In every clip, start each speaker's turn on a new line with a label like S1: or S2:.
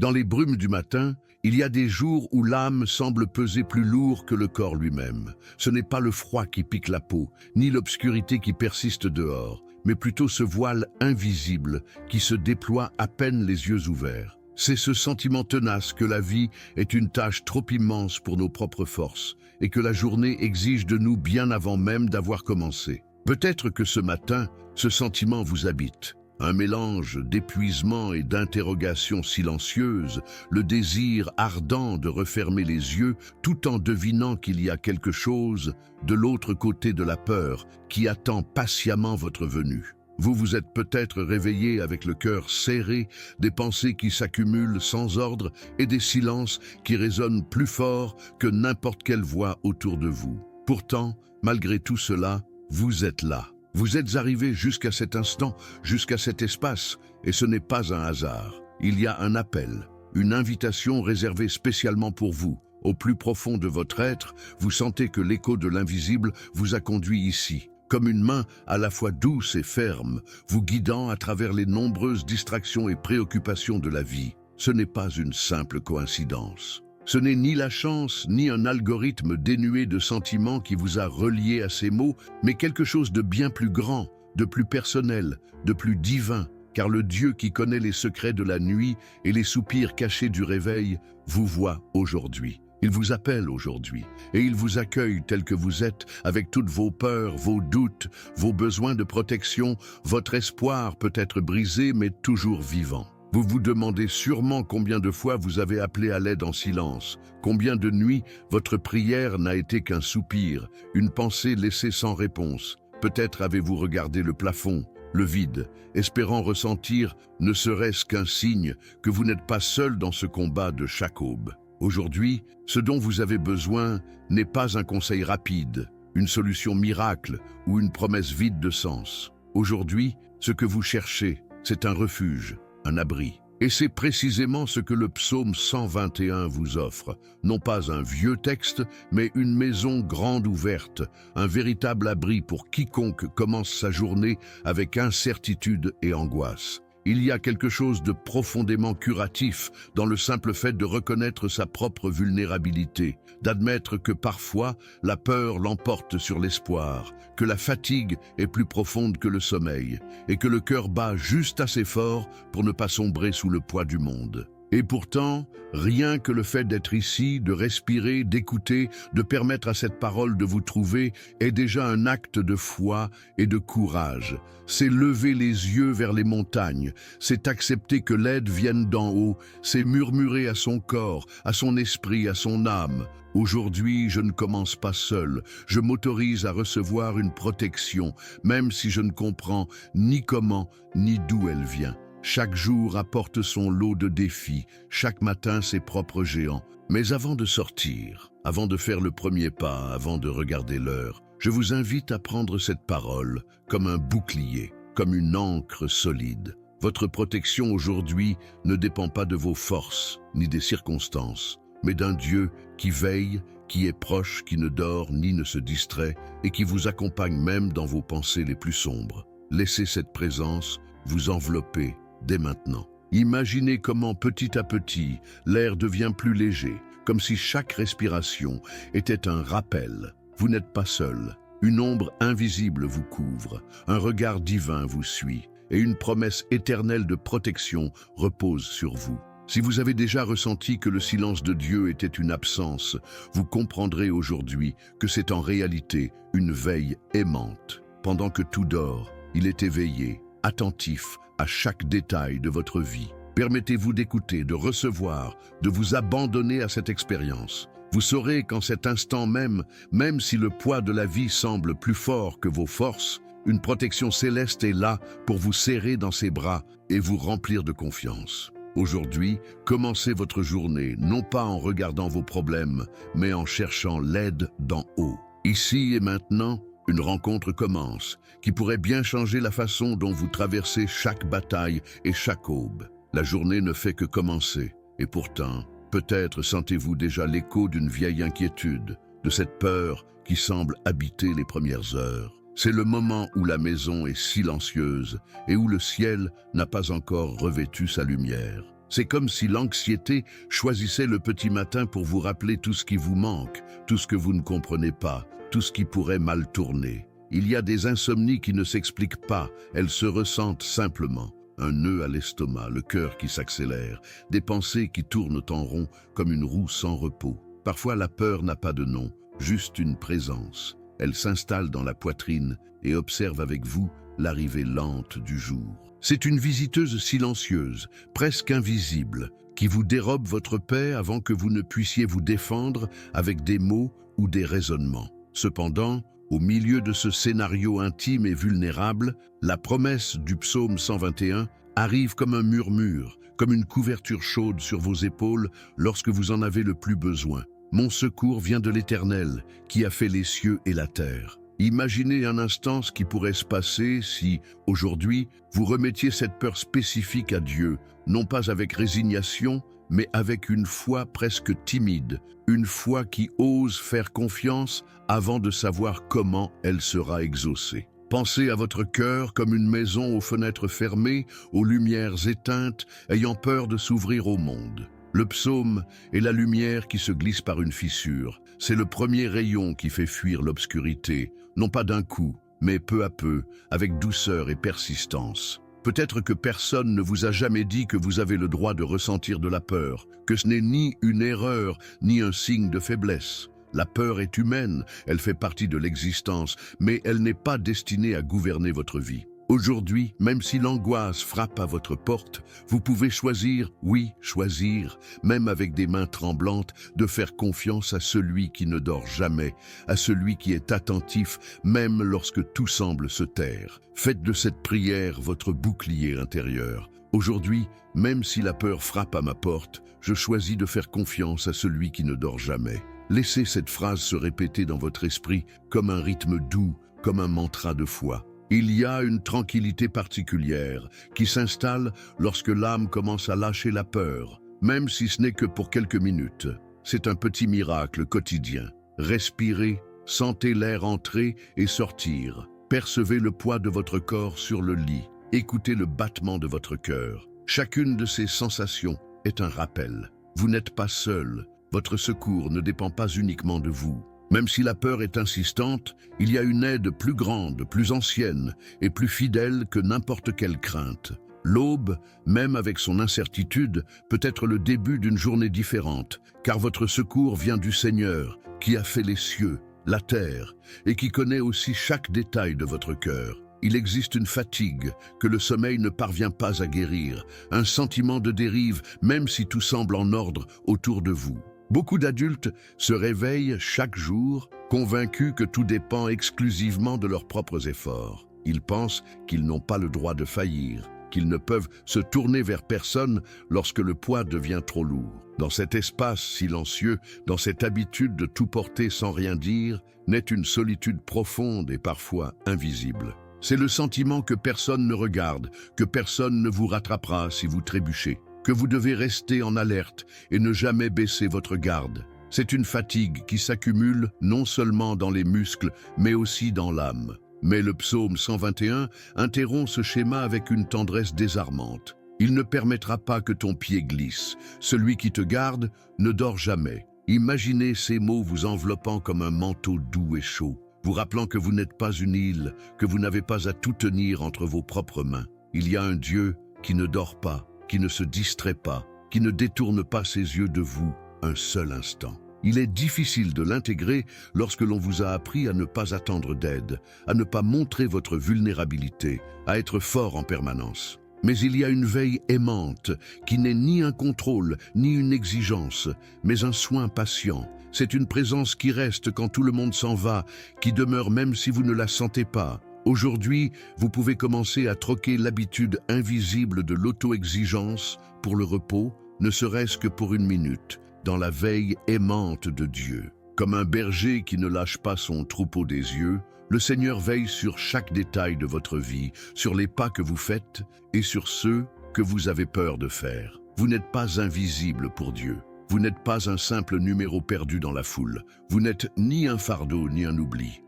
S1: Dans les brumes du matin, il y a des jours où l'âme semble peser plus lourd que le corps lui-même. Ce n'est pas le froid qui pique la peau, ni l'obscurité qui persiste dehors, mais plutôt ce voile invisible qui se déploie à peine les yeux ouverts. C'est ce sentiment tenace que la vie est une tâche trop immense pour nos propres forces et que la journée exige de nous bien avant même d'avoir commencé. Peut-être que ce matin, ce sentiment vous habite. Un mélange d'épuisement et d'interrogations silencieuses, le désir ardent de refermer les yeux tout en devinant qu'il y a quelque chose de l'autre côté de la peur qui attend patiemment votre venue. Vous vous êtes peut-être réveillé avec le cœur serré, des pensées qui s'accumulent sans ordre et des silences qui résonnent plus fort que n'importe quelle voix autour de vous. Pourtant, malgré tout cela, vous êtes là. Vous êtes arrivé jusqu'à cet instant, jusqu'à cet espace, et ce n'est pas un hasard. Il y a un appel, une invitation réservée spécialement pour vous. Au plus profond de votre être, vous sentez que l'écho de l'invisible vous a conduit ici, comme une main à la fois douce et ferme, vous guidant à travers les nombreuses distractions et préoccupations de la vie. Ce n'est pas une simple coïncidence. Ce n'est ni la chance, ni un algorithme dénué de sentiments qui vous a relié à ces mots, mais quelque chose de bien plus grand, de plus personnel, de plus divin, car le Dieu qui connaît les secrets de la nuit et les soupirs cachés du réveil vous voit aujourd'hui. Il vous appelle aujourd'hui, et il vous accueille tel que vous êtes, avec toutes vos peurs, vos doutes, vos besoins de protection. Votre espoir peut être brisé, mais toujours vivant. Vous vous demandez sûrement combien de fois vous avez appelé à l'aide en silence, combien de nuits votre prière n'a été qu'un soupir, une pensée laissée sans réponse. Peut-être avez-vous regardé le plafond, le vide, espérant ressentir, ne serait-ce qu'un signe, que vous n'êtes pas seul dans ce combat de chaque aube. Aujourd'hui, ce dont vous avez besoin n'est pas un conseil rapide, une solution miracle ou une promesse vide de sens. Aujourd'hui, ce que vous cherchez, c'est un refuge, un abri. Et c'est précisément ce que le psaume 121 vous offre. Non pas un vieux texte, mais une maison grande ouverte, un véritable abri pour quiconque commence sa journée avec incertitude et angoisse. Il y a quelque chose de profondément curatif dans le simple fait de reconnaître sa propre vulnérabilité, d'admettre que parfois la peur l'emporte sur l'espoir, que la fatigue est plus profonde que le sommeil, et que le cœur bat juste assez fort pour ne pas sombrer sous le poids du monde. Et pourtant, rien que le fait d'être ici, de respirer, d'écouter, de permettre à cette parole de vous trouver est déjà un acte de foi et de courage. C'est lever les yeux vers les montagnes, c'est accepter que l'aide vienne d'en haut, c'est murmurer à son corps, à son esprit, à son âme. Aujourd'hui, je ne commence pas seul, je m'autorise à recevoir une protection, même si je ne comprends ni comment, ni d'où elle vient. Chaque jour apporte son lot de défis, chaque matin ses propres géants. Mais avant de sortir, avant de faire le premier pas, avant de regarder l'heure, je vous invite à prendre cette parole comme un bouclier, comme une ancre solide. Votre protection aujourd'hui ne dépend pas de vos forces, ni des circonstances, mais d'un Dieu qui veille, qui est proche, qui ne dort ni ne se distrait, et qui vous accompagne même dans vos pensées les plus sombres. Laissez cette présence vous envelopper dès maintenant. Imaginez comment petit à petit, l'air devient plus léger, comme si chaque respiration était un rappel. Vous n'êtes pas seul. Une ombre invisible vous couvre, un regard divin vous suit, et une promesse éternelle de protection repose sur vous. Si vous avez déjà ressenti que le silence de Dieu était une absence, vous comprendrez aujourd'hui que c'est en réalité une veille aimante. Pendant que tout dort, il est éveillé, attentif à chaque détail de votre vie. Permettez-vous d'écouter, de recevoir, de vous abandonner à cette expérience. Vous saurez qu'en cet instant même, même si le poids de la vie semble plus fort que vos forces, une protection céleste est là pour vous serrer dans ses bras et vous remplir de confiance. Aujourd'hui, commencez votre journée non pas en regardant vos problèmes, mais en cherchant l'aide d'en haut. Ici et maintenant, une rencontre commence, qui pourrait bien changer la façon dont vous traversez chaque bataille et chaque aube. La journée ne fait que commencer, et pourtant, peut-être sentez-vous déjà l'écho d'une vieille inquiétude, de cette peur qui semble habiter les premières heures. C'est le moment où la maison est silencieuse et où le ciel n'a pas encore revêtu sa lumière. C'est comme si l'anxiété choisissait le petit matin pour vous rappeler tout ce qui vous manque, tout ce que vous ne comprenez pas, tout ce qui pourrait mal tourner. Il y a des insomnies qui ne s'expliquent pas, elles se ressentent simplement. Un nœud à l'estomac, le cœur qui s'accélère, des pensées qui tournent en rond comme une roue sans repos. Parfois la peur n'a pas de nom, juste une présence. Elle s'installe dans la poitrine et observe avec vous l'arrivée lente du jour. C'est une visiteuse silencieuse, presque invisible, qui vous dérobe votre paix avant que vous ne puissiez vous défendre avec des mots ou des raisonnements. Cependant, au milieu de ce scénario intime et vulnérable, la promesse du psaume 121 arrive comme un murmure, comme une couverture chaude sur vos épaules lorsque vous en avez le plus besoin. Mon secours vient de l'Éternel, qui a fait les cieux et la terre. Imaginez un instant ce qui pourrait se passer si, aujourd'hui, vous remettiez cette peur spécifique à Dieu, non pas avec résignation, mais avec une foi presque timide, une foi qui ose faire confiance avant de savoir comment elle sera exaucée. Pensez à votre cœur comme une maison aux fenêtres fermées, aux lumières éteintes, ayant peur de s'ouvrir au monde. Le psaume est la lumière qui se glisse par une fissure. C'est le premier rayon qui fait fuir l'obscurité, non pas d'un coup, mais peu à peu, avec douceur et persistance. Peut-être que personne ne vous a jamais dit que vous avez le droit de ressentir de la peur, que ce n'est ni une erreur, ni un signe de faiblesse. La peur est humaine, elle fait partie de l'existence, mais elle n'est pas destinée à gouverner votre vie. Aujourd'hui, même si l'angoisse frappe à votre porte, vous pouvez choisir, oui, choisir, même avec des mains tremblantes, de faire confiance à celui qui ne dort jamais, à celui qui est attentif, même lorsque tout semble se taire. Faites de cette prière votre bouclier intérieur. Aujourd'hui, même si la peur frappe à ma porte, je choisis de faire confiance à celui qui ne dort jamais. Laissez cette phrase se répéter dans votre esprit comme un rythme doux, comme un mantra de foi. Il y a une tranquillité particulière qui s'installe lorsque l'âme commence à lâcher la peur, même si ce n'est que pour quelques minutes. C'est un petit miracle quotidien. Respirez, sentez l'air entrer et sortir. Percevez le poids de votre corps sur le lit. Écoutez le battement de votre cœur. Chacune de ces sensations est un rappel. Vous n'êtes pas seul. Votre secours ne dépend pas uniquement de vous. Même si la peur est insistante, il y a une aide plus grande, plus ancienne et plus fidèle que n'importe quelle crainte. L'aube, même avec son incertitude, peut être le début d'une journée différente, car votre secours vient du Seigneur, qui a fait les cieux, la terre, et qui connaît aussi chaque détail de votre cœur. Il existe une fatigue que le sommeil ne parvient pas à guérir, un sentiment de dérive, même si tout semble en ordre autour de vous. Beaucoup d'adultes se réveillent chaque jour, convaincus que tout dépend exclusivement de leurs propres efforts. Ils pensent qu'ils n'ont pas le droit de faillir, qu'ils ne peuvent se tourner vers personne lorsque le poids devient trop lourd. Dans cet espace silencieux, dans cette habitude de tout porter sans rien dire, naît une solitude profonde et parfois invisible. C'est le sentiment que personne ne regarde, que personne ne vous rattrapera si vous trébuchez, que vous devez rester en alerte et ne jamais baisser votre garde. C'est une fatigue qui s'accumule non seulement dans les muscles, mais aussi dans l'âme. Mais le psaume 121 interrompt ce schéma avec une tendresse désarmante. Il ne permettra pas que ton pied glisse. Celui qui te garde ne dort jamais. Imaginez ces mots vous enveloppant comme un manteau doux et chaud, vous rappelant que vous n'êtes pas une île, que vous n'avez pas à tout tenir entre vos propres mains. Il y a un Dieu qui ne dort pas, qui ne se distrait pas, qui ne détourne pas ses yeux de vous un seul instant. Il est difficile de l'intégrer lorsque l'on vous a appris à ne pas attendre d'aide, à ne pas montrer votre vulnérabilité, à être fort en permanence. Mais il y a une veille aimante qui n'est ni un contrôle, ni une exigence, mais un soin patient. C'est une présence qui reste quand tout le monde s'en va, qui demeure même si vous ne la sentez pas. Aujourd'hui, vous pouvez commencer à troquer l'habitude invisible de l'auto-exigence pour le repos, ne serait-ce que pour une minute, dans la veille aimante de Dieu. Comme un berger qui ne lâche pas son troupeau des yeux, le Seigneur veille sur chaque détail de votre vie, sur les pas que vous faites et sur ceux que vous avez peur de faire. Vous n'êtes pas invisible pour Dieu. Vous n'êtes pas un simple numéro perdu dans la foule. Vous n'êtes ni un fardeau ni un oubli.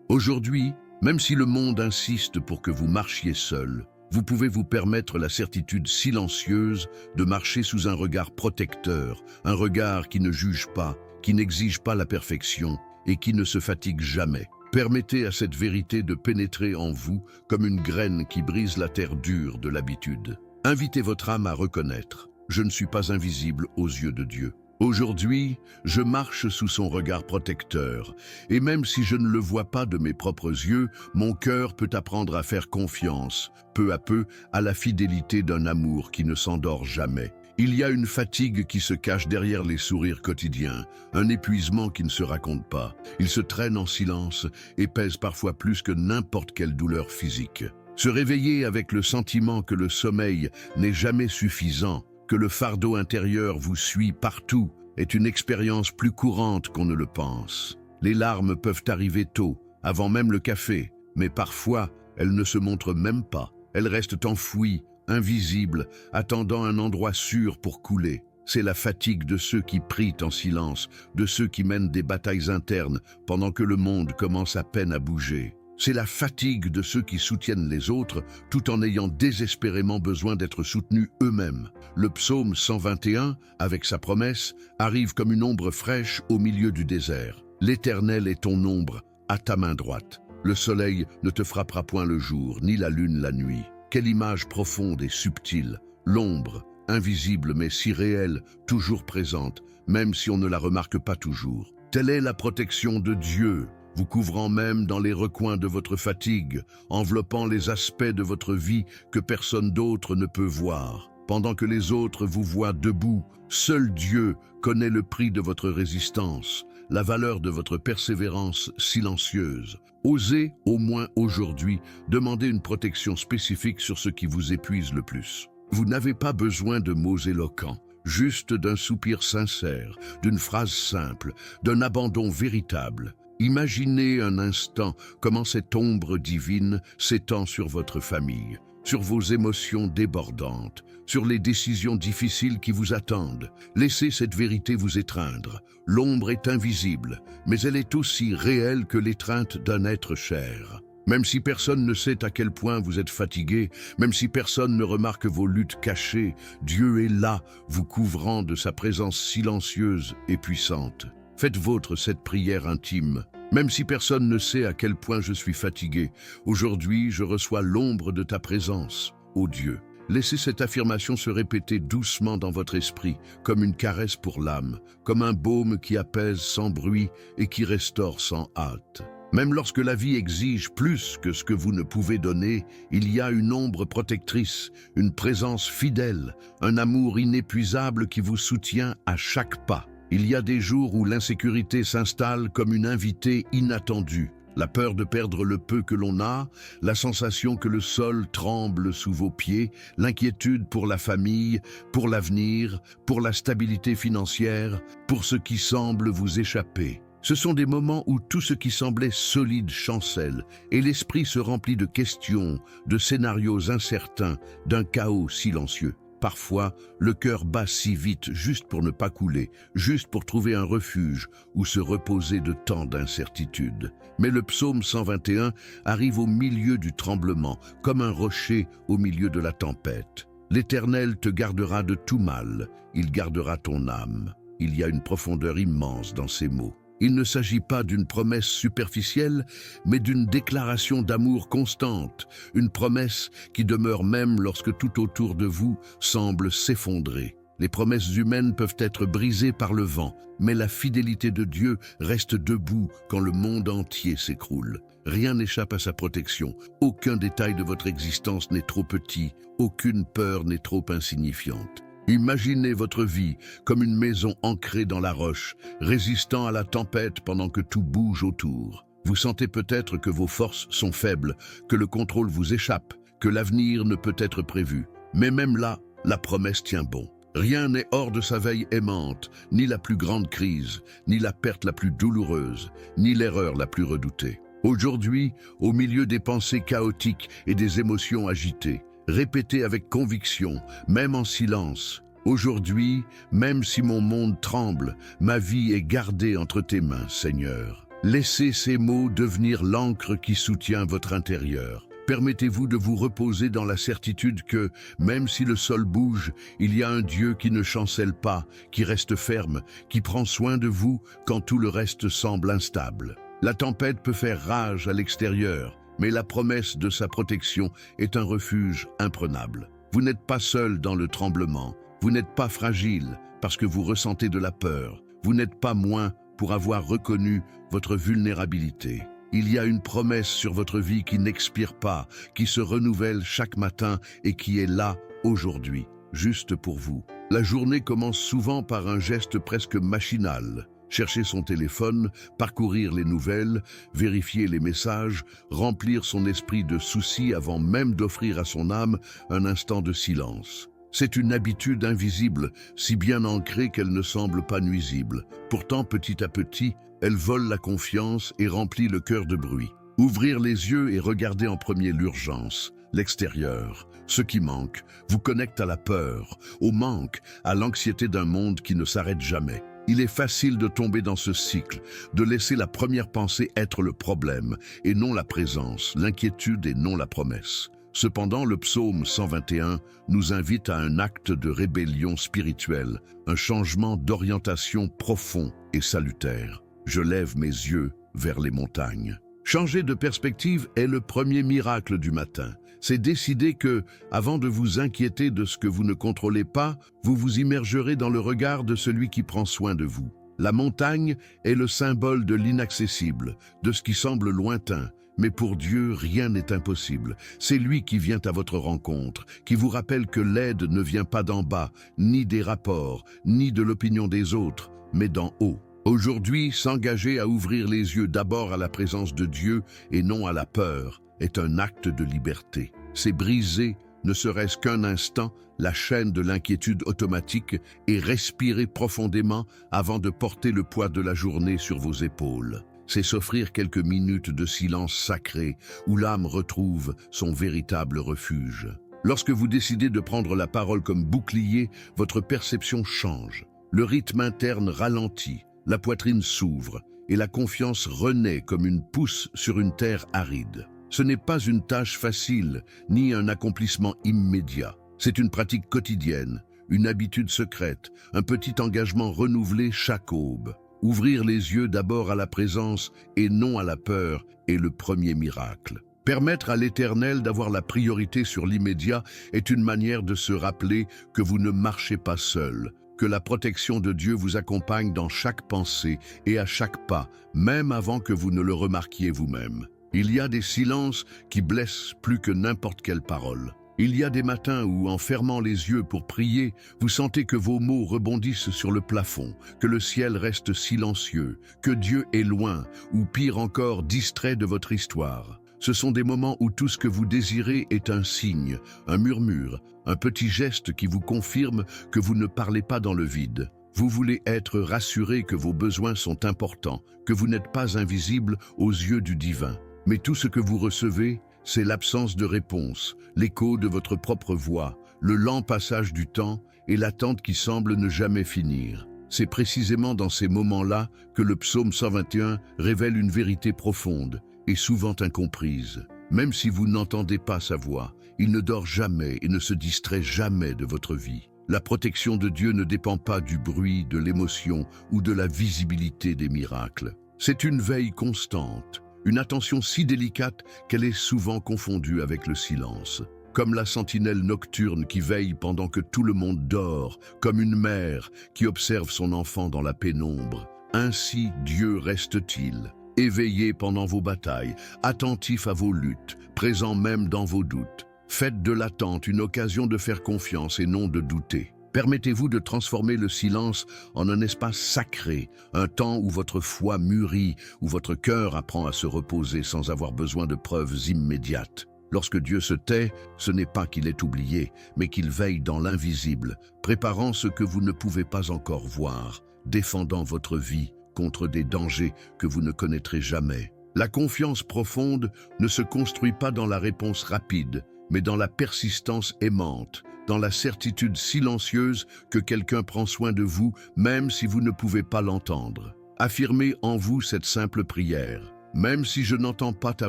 S1: Aujourd'hui, même si le monde insiste pour que vous marchiez seul, Vous pouvez vous permettre la certitude silencieuse de marcher sous un regard protecteur, un regard qui ne juge pas, qui n'exige pas la perfection et qui ne se fatigue jamais. Permettez à cette vérité de pénétrer en vous comme une graine qui brise la terre dure de l'habitude. Invitez votre âme à reconnaître « Je ne suis pas invisible aux yeux de Dieu ». Aujourd'hui, je marche sous son regard protecteur, et même si je ne le vois pas de mes propres yeux, mon cœur peut apprendre à faire confiance, peu à peu, à la fidélité d'un amour qui ne s'endort jamais. Il y a une fatigue qui se cache derrière les sourires quotidiens, un épuisement qui ne se raconte pas. Il se traîne en silence et pèse parfois plus que n'importe quelle douleur physique. Se réveiller avec le sentiment que le sommeil n'est jamais suffisant, que le fardeau intérieur vous suit partout, est une expérience plus courante qu'on ne le pense. Les larmes peuvent arriver tôt, avant même le café, mais parfois, elles ne se montrent même pas. Elles restent enfouies, invisibles, attendant un endroit sûr pour couler. C'est la fatigue de ceux qui prient en silence, de ceux qui mènent des batailles internes pendant que le monde commence à peine à bouger. C'est la fatigue de ceux qui soutiennent les autres tout en ayant désespérément besoin d'être soutenus eux-mêmes. Le psaume 121, avec sa promesse, arrive comme une ombre fraîche au milieu du désert. L'Éternel est ton ombre, à ta main droite. Le soleil ne te frappera point le jour, ni la lune la nuit. Quelle image profonde et subtile. L'ombre, invisible mais si réelle, toujours présente, même si on ne la remarque pas toujours. Telle est la protection de Dieu, vous couvrant même dans les recoins de votre fatigue, enveloppant les aspects de votre vie que personne d'autre ne peut voir. Pendant que les autres vous voient debout, seul Dieu connaît le prix de votre résistance, la valeur de votre persévérance silencieuse. Osez, au moins aujourd'hui, demander une protection spécifique sur ce qui vous épuise le plus. Vous n'avez pas besoin de mots éloquents, juste d'un soupir sincère, d'une phrase simple, d'un abandon véritable. Imaginez un instant comment cette ombre divine s'étend sur votre famille, sur vos émotions débordantes, sur les décisions difficiles qui vous attendent. Laissez cette vérité vous étreindre. L'ombre est invisible, mais elle est aussi réelle que l'étreinte d'un être cher. Même si personne ne sait à quel point vous êtes fatigué, même si personne ne remarque vos luttes cachées, Dieu est là, vous couvrant de sa présence silencieuse et puissante. Faites vôtre cette prière intime. Même si personne ne sait à quel point je suis fatigué, aujourd'hui je reçois l'ombre de ta présence, ô Dieu. Laissez cette affirmation se répéter doucement dans votre esprit, comme une caresse pour l'âme, comme un baume qui apaise sans bruit et qui restaure sans hâte. Même lorsque la vie exige plus que ce que vous ne pouvez donner, il y a une ombre protectrice, une présence fidèle, un amour inépuisable qui vous soutient à chaque pas. Il y a des jours où l'insécurité s'installe comme une invitée inattendue. La peur de perdre le peu que l'on a, la sensation que le sol tremble sous vos pieds, l'inquiétude pour la famille, pour l'avenir, pour la stabilité financière, pour ce qui semble vous échapper. Ce sont des moments où tout ce qui semblait solide chancelle et l'esprit se remplit de questions, de scénarios incertains, d'un chaos silencieux. Parfois, le cœur bat si vite juste pour ne pas couler, juste pour trouver un refuge ou se reposer de tant d'incertitudes. Mais le psaume 121 arrive au milieu du tremblement, comme un rocher au milieu de la tempête. L'Éternel te gardera de tout mal, il gardera ton âme. Il y a une profondeur immense dans ces mots. Il ne s'agit pas d'une promesse superficielle, mais d'une déclaration d'amour constante, une promesse qui demeure même lorsque tout autour de vous semble s'effondrer. Les promesses humaines peuvent être brisées par le vent, mais la fidélité de Dieu reste debout quand le monde entier s'écroule. Rien n'échappe à sa protection, aucun détail de votre existence n'est trop petit, aucune peur n'est trop insignifiante. Imaginez votre vie comme une maison ancrée dans la roche, résistant à la tempête pendant que tout bouge autour. Vous sentez peut-être que vos forces sont faibles, que le contrôle vous échappe, que l'avenir ne peut être prévu. Mais même là, la promesse tient bon. Rien n'est hors de sa veille aimante, ni la plus grande crise, ni la perte la plus douloureuse, ni l'erreur la plus redoutée. Aujourd'hui, au milieu des pensées chaotiques et des émotions agitées, répétez avec conviction, même en silence. Aujourd'hui, même si mon monde tremble, ma vie est gardée entre tes mains, Seigneur. Laissez ces mots devenir l'encre qui soutient votre intérieur. Permettez-vous de vous reposer dans la certitude que, même si le sol bouge, il y a un Dieu qui ne chancelle pas, qui reste ferme, qui prend soin de vous quand tout le reste semble instable. La tempête peut faire rage à l'extérieur, mais la promesse de sa protection est un refuge imprenable. Vous n'êtes pas seul dans le tremblement, vous n'êtes pas fragile parce que vous ressentez de la peur, vous n'êtes pas moins pour avoir reconnu votre vulnérabilité. Il y a une promesse sur votre vie qui n'expire pas, qui se renouvelle chaque matin et qui est là aujourd'hui, juste pour vous. La journée commence souvent par un geste presque machinal. Chercher son téléphone, parcourir les nouvelles, vérifier les messages, remplir son esprit de soucis avant même d'offrir à son âme un instant de silence. C'est une habitude invisible, si bien ancrée qu'elle ne semble pas nuisible. Pourtant, petit à petit, elle vole la confiance et remplit le cœur de bruit. Ouvrir les yeux et regarder en premier l'urgence, l'extérieur, ce qui manque, vous connecte à la peur, au manque, à l'anxiété d'un monde qui ne s'arrête jamais. Il est facile de tomber dans ce cycle, de laisser la première pensée être le problème, et non la présence, l'inquiétude et non la promesse. Cependant, le psaume 121 nous invite à un acte de rébellion spirituelle, un changement d'orientation profond et salutaire. Je lève mes yeux vers les montagnes. Changer de perspective est le premier miracle du matin. C'est décider que, avant de vous inquiéter de ce que vous ne contrôlez pas, vous vous immergerez dans le regard de celui qui prend soin de vous. La montagne est le symbole de l'inaccessible, de ce qui semble lointain. Mais pour Dieu, rien n'est impossible. C'est lui qui vient à votre rencontre, qui vous rappelle que l'aide ne vient pas d'en bas, ni des rapports, ni de l'opinion des autres, mais d'en haut. Aujourd'hui, s'engager à ouvrir les yeux d'abord à la présence de Dieu et non à la peur est un acte de liberté. C'est briser, ne serait-ce qu'un instant, la chaîne de l'inquiétude automatique et respirer profondément avant de porter le poids de la journée sur vos épaules. C'est s'offrir quelques minutes de silence sacré où l'âme retrouve son véritable refuge. Lorsque vous décidez de prendre la parole comme bouclier, votre perception change. Le rythme interne ralentit, la poitrine s'ouvre et la confiance renaît comme une pousse sur une terre aride. Ce n'est pas une tâche facile, ni un accomplissement immédiat. C'est une pratique quotidienne, une habitude secrète, un petit engagement renouvelé chaque aube. Ouvrir les yeux d'abord à la présence et non à la peur est le premier miracle. Permettre à l'Éternel d'avoir la priorité sur l'immédiat est une manière de se rappeler que vous ne marchez pas seul, que la protection de Dieu vous accompagne dans chaque pensée et à chaque pas, même avant que vous ne le remarquiez vous-même. Il y a des silences qui blessent plus que n'importe quelle parole. Il y a des matins où, en fermant les yeux pour prier, vous sentez que vos mots rebondissent sur le plafond, que le ciel reste silencieux, que Dieu est loin, ou pire encore, distrait de votre histoire. Ce sont des moments où tout ce que vous désirez est un signe, un murmure, un petit geste qui vous confirme que vous ne parlez pas dans le vide. Vous voulez être rassuré que vos besoins sont importants, que vous n'êtes pas invisible aux yeux du divin. Mais tout ce que vous recevez, c'est l'absence de réponse, l'écho de votre propre voix, le lent passage du temps et l'attente qui semble ne jamais finir. C'est précisément dans ces moments-là que le psaume 121 révèle une vérité profonde et souvent incomprise. Même si vous n'entendez pas sa voix, il ne dort jamais et ne se distrait jamais de votre vie. La protection de Dieu ne dépend pas du bruit, de l'émotion ou de la visibilité des miracles. C'est une veille constante. Une attention si délicate qu'elle est souvent confondue avec le silence. Comme la sentinelle nocturne qui veille pendant que tout le monde dort, comme une mère qui observe son enfant dans la pénombre. Ainsi Dieu reste-t-il, éveillé pendant vos batailles, attentif à vos luttes, présent même dans vos doutes. Faites de l'attente une occasion de faire confiance et non de douter. Permettez-vous de transformer le silence en un espace sacré, un temps où votre foi mûrit, où votre cœur apprend à se reposer sans avoir besoin de preuves immédiates. Lorsque Dieu se tait, ce n'est pas qu'il est oublié, mais qu'il veille dans l'invisible, préparant ce que vous ne pouvez pas encore voir, défendant votre vie contre des dangers que vous ne connaîtrez jamais. La confiance profonde ne se construit pas dans la réponse rapide, mais dans la persistance aimante, dans la certitude silencieuse que quelqu'un prend soin de vous, même si vous ne pouvez pas l'entendre. Affirmez en vous cette simple prière. Même si je n'entends pas ta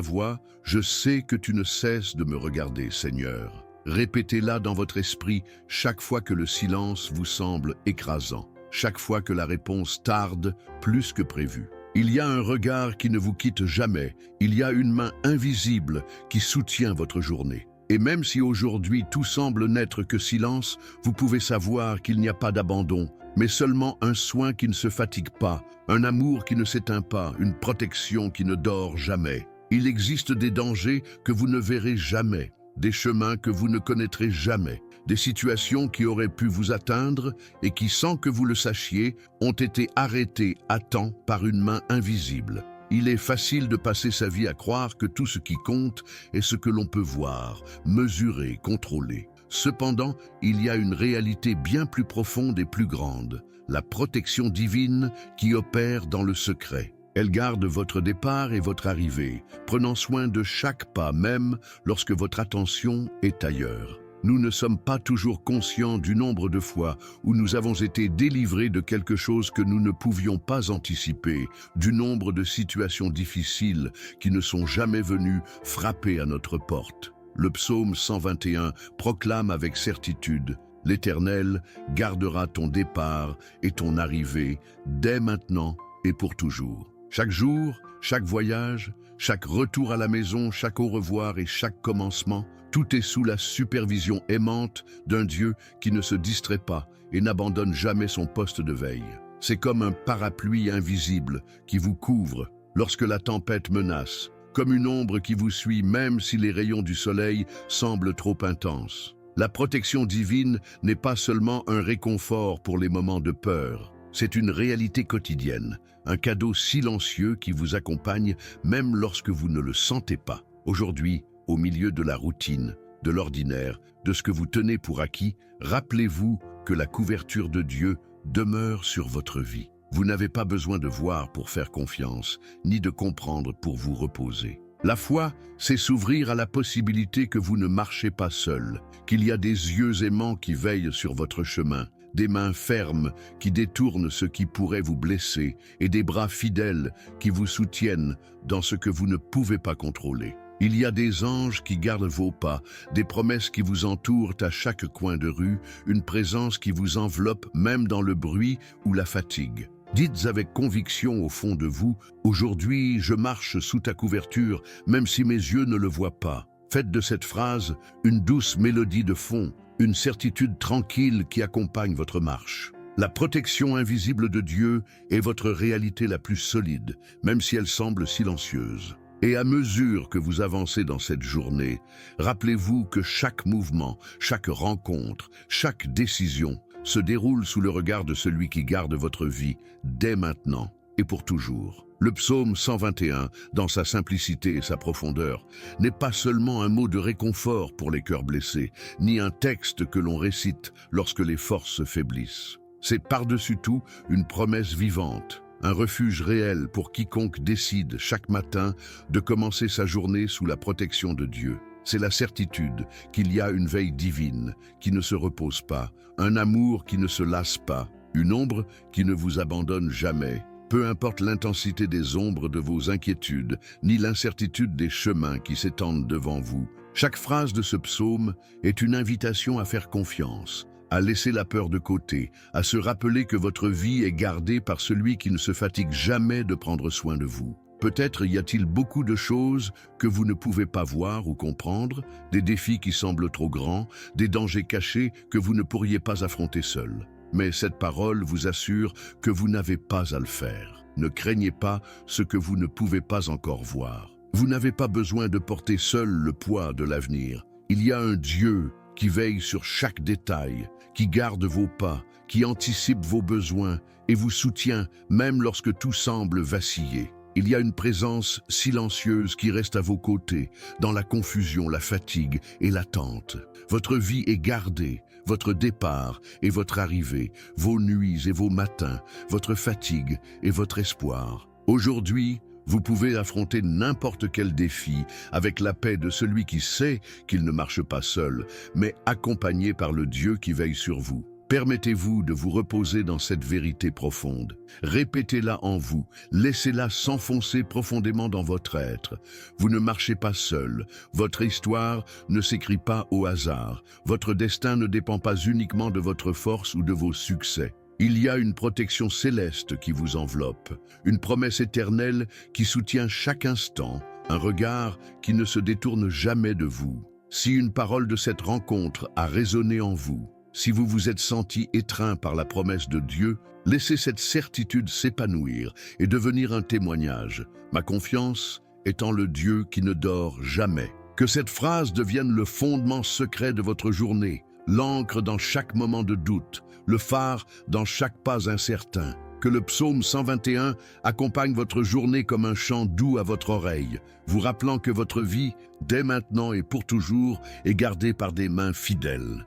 S1: voix, je sais que tu ne cesses de me regarder, Seigneur. Répétez-la dans votre esprit chaque fois que le silence vous semble écrasant, chaque fois que la réponse tarde plus que prévu. Il y a un regard qui ne vous quitte jamais, il y a une main invisible qui soutient votre journée. Et même si aujourd'hui tout semble n'être que silence, vous pouvez savoir qu'il n'y a pas d'abandon, mais seulement un soin qui ne se fatigue pas, un amour qui ne s'éteint pas, une protection qui ne dort jamais. Il existe des dangers que vous ne verrez jamais, des chemins que vous ne connaîtrez jamais, des situations qui auraient pu vous atteindre et qui, sans que vous le sachiez, ont été arrêtées à temps par une main invisible. Il est facile de passer sa vie à croire que tout ce qui compte est ce que l'on peut voir, mesurer, contrôler. Cependant, il y a une réalité bien plus profonde et plus grande, la protection divine qui opère dans le secret. Elle garde votre départ et votre arrivée, prenant soin de chaque pas, même lorsque votre attention est ailleurs. Nous ne sommes pas toujours conscients du nombre de fois où nous avons été délivrés de quelque chose que nous ne pouvions pas anticiper, du nombre de situations difficiles qui ne sont jamais venues frapper à notre porte. Le psaume 121 proclame avec certitude « L'Éternel gardera ton départ et ton arrivée dès maintenant et pour toujours ». Chaque jour, chaque voyage, chaque retour à la maison, chaque au revoir et chaque commencement, tout est sous la supervision aimante d'un Dieu qui ne se distrait pas et n'abandonne jamais son poste de veille. C'est comme un parapluie invisible qui vous couvre lorsque la tempête menace, comme une ombre qui vous suit même si les rayons du soleil semblent trop intenses. La protection divine n'est pas seulement un réconfort pour les moments de peur, c'est une réalité quotidienne, un cadeau silencieux qui vous accompagne même lorsque vous ne le sentez pas. Aujourd'hui, au milieu de la routine, de l'ordinaire, de ce que vous tenez pour acquis, rappelez-vous que la couverture de Dieu demeure sur votre vie. Vous n'avez pas besoin de voir pour faire confiance, ni de comprendre pour vous reposer. La foi, c'est s'ouvrir à la possibilité que vous ne marchez pas seul, qu'il y a des yeux aimants qui veillent sur votre chemin, des mains fermes qui détournent ce qui pourrait vous blesser et des bras fidèles qui vous soutiennent dans ce que vous ne pouvez pas contrôler. Il y a des anges qui gardent vos pas, des promesses qui vous entourent à chaque coin de rue, une présence qui vous enveloppe même dans le bruit ou la fatigue. Dites avec conviction au fond de vous, « Aujourd'hui, je marche sous ta couverture, même si mes yeux ne le voient pas. » Faites de cette phrase une douce mélodie de fond, une certitude tranquille qui accompagne votre marche. La protection invisible de Dieu est votre réalité la plus solide, même si elle semble silencieuse. Et à mesure que vous avancez dans cette journée, rappelez-vous que chaque mouvement, chaque rencontre, chaque décision se déroule sous le regard de celui qui garde votre vie dès maintenant et pour toujours. Le psaume 121, dans sa simplicité et sa profondeur, n'est pas seulement un mot de réconfort pour les cœurs blessés, ni un texte que l'on récite lorsque les forces se faiblissent. C'est par-dessus tout une promesse vivante, un refuge réel pour quiconque décide chaque matin de commencer sa journée sous la protection de Dieu. C'est la certitude qu'il y a une veille divine qui ne se repose pas, un amour qui ne se lasse pas, une ombre qui ne vous abandonne jamais. Peu importe l'intensité des ombres de vos inquiétudes, ni l'incertitude des chemins qui s'étendent devant vous. Chaque phrase de ce psaume est une invitation à faire confiance, à laisser la peur de côté, à se rappeler que votre vie est gardée par celui qui ne se fatigue jamais de prendre soin de vous. Peut-être y a-t-il beaucoup de choses que vous ne pouvez pas voir ou comprendre, des défis qui semblent trop grands, des dangers cachés que vous ne pourriez pas affronter seul. Mais cette parole vous assure que vous n'avez pas à le faire. Ne craignez pas ce que vous ne pouvez pas encore voir. Vous n'avez pas besoin de porter seul le poids de l'avenir. Il y a un Dieu qui veille sur chaque détail, qui garde vos pas, qui anticipe vos besoins et vous soutient même lorsque tout semble vaciller. Il y a une présence silencieuse qui reste à vos côtés, dans la confusion, la fatigue et l'attente. Votre vie est gardée, votre départ et votre arrivée, vos nuits et vos matins, votre fatigue et votre espoir. Aujourd'hui, vous pouvez affronter n'importe quel défi avec la paix de celui qui sait qu'il ne marche pas seul, mais accompagné par le Dieu qui veille sur vous. Permettez-vous de vous reposer dans cette vérité profonde. Répétez-la en vous, laissez-la s'enfoncer profondément dans votre être. Vous ne marchez pas seul, votre histoire ne s'écrit pas au hasard, votre destin ne dépend pas uniquement de votre force ou de vos succès. Il y a une protection céleste qui vous enveloppe, une promesse éternelle qui soutient chaque instant, un regard qui ne se détourne jamais de vous. Si une parole de cette rencontre a résonné en vous, si vous vous êtes senti étreint par la promesse de Dieu, laissez cette certitude s'épanouir et devenir un témoignage. Ma confiance est en le Dieu qui ne dort jamais. Que cette phrase devienne le fondement secret de votre journée, l'ancre dans chaque moment de doute, le phare dans chaque pas incertain. Que le psaume 121 accompagne votre journée comme un chant doux à votre oreille, vous rappelant que votre vie, dès maintenant et pour toujours, est gardée par des mains fidèles.